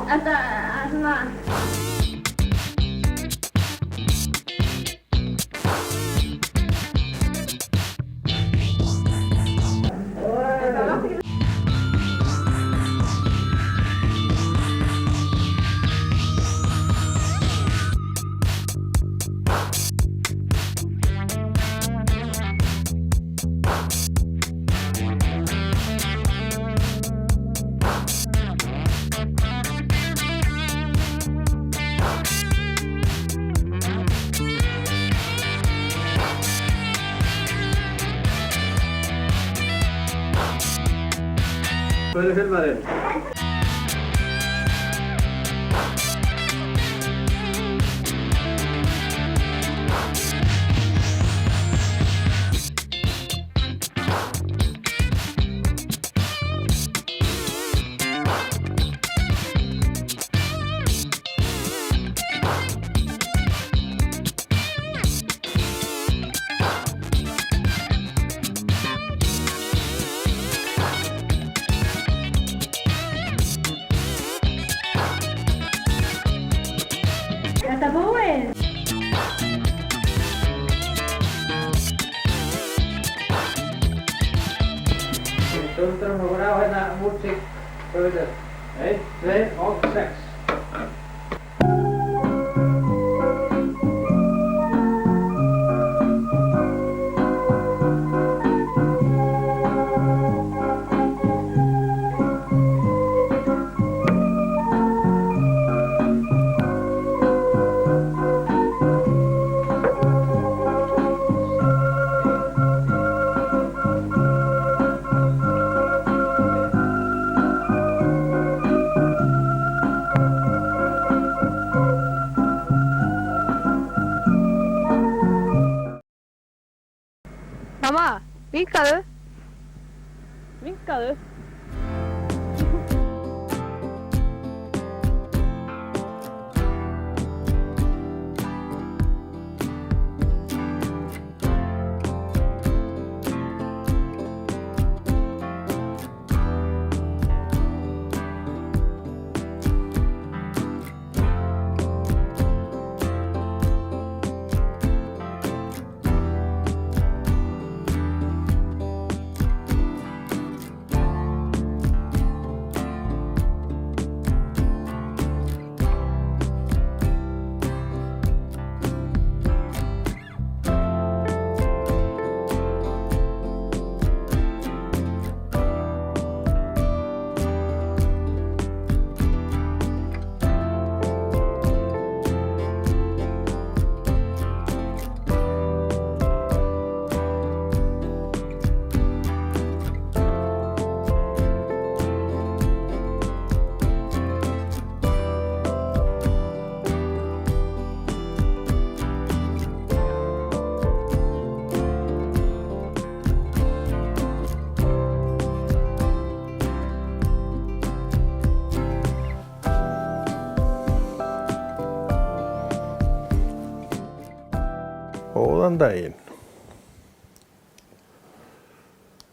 Þetta svona... Hvernig filmarinn? Þetta búið! Stundum og á hérna músík. Hvað veit þér? 1, 2 og 6. Mamma, vinkaðu. Vinkaðu. Góðan daginn.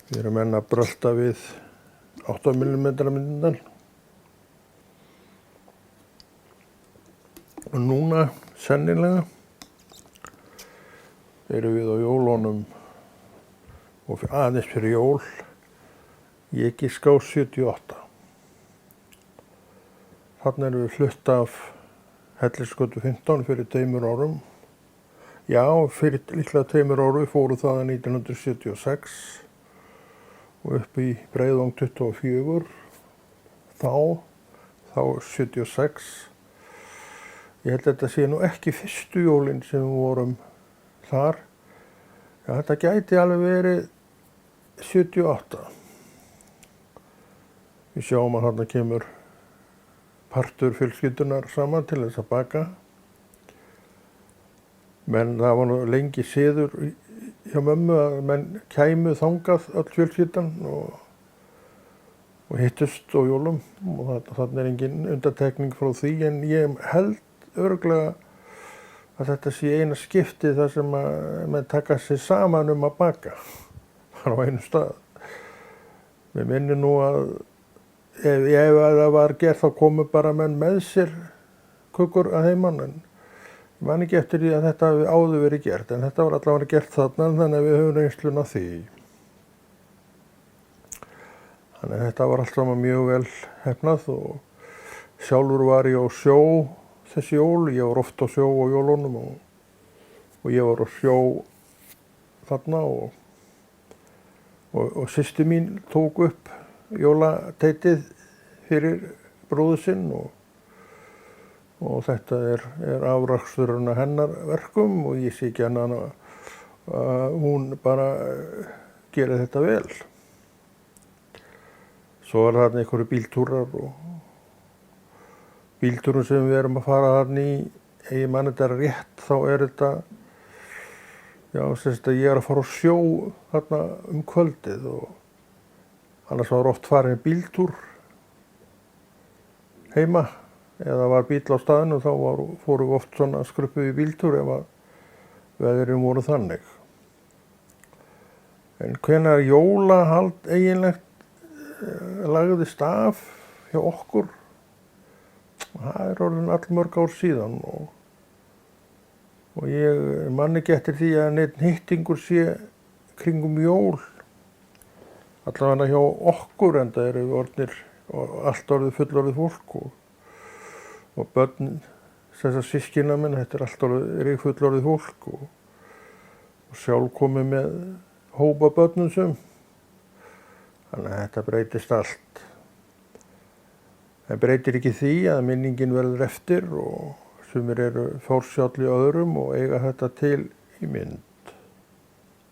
Við erum enn að brölta við 8 mm myndinal. Og núna, sennilega, erum við á jólunum og aðeins fyrir jól, ég giska á 78. Þarna erum við flutt af Hellisgötu 15 fyrir 2 árum. Já, fyrir líklega 2 árum, við fórum þaðan 1976 og upp í Breiðvang 24, þá 76. Ég held að þetta sé nú ekki fyrstu jólin sem við vorum þar. Já, þetta gæti alveg verið 78. Við sjáum að þarna kemur partur fjölskyldunar saman til þess að baka. Men það var nú lengi siður hjá mömmu að menn kæmu þangað öll fjölskyldan og hittust á jólum og þarna er engin undantekning frá því, en ég held örugglega að þetta sé eina skiptið þar sem að menn taka sig saman um að baka þar á einum stað. Mér minnir nú að ef það var gert þá komu bara menn með sér kökur að heiman, en ég man ekki eftir því að þetta hafi áður verið gert, en þetta var allavega gert þarna, þannig að við höfum reynsluna af því. Þannig að þetta var allt saman mjög vel heppnað og sjálfur var ég á sjó þessi jól, ég var oft á sjó á jólunum og ég var á sjó þarna og systir mín tók upp jólateitið fyrir bróður sinn og þetta er afraksturinn af hennar verkum og ég sé ekki annað að hún bara gerir þetta vel. Svo var þarna einhverju bíltúrar og bíltúrum sem við erum að fara þarna í, ef ég man þetta rétt, þá er þetta, já, sérst að ég er að fara á sjó þarna kvöldið og annars var oft farin bíltúr heima eða var bíll á staðinu, þá fórum við oft svona skruppuð í bíltúr ef að veðrin voru þannig. En hvenær jólahald eiginlegt lagðist af hjá okkur, það er orðin allmörg ár síðan og ég man ekki eftir því að neitt hittingur sé kringum jól, allavega hjá okkur, en það eru orðnir og allt orðið fullorðið fólk og börn, þessar systkina minn, þetta er allt orðið fullorðið fólk og sjálf komið með hópa börnum sem. Þannig að þetta breytist allt. Það breytir ekki því að minningin verður eftir og sumir eru forsjáll í öðrum og eiga þetta til í mynd.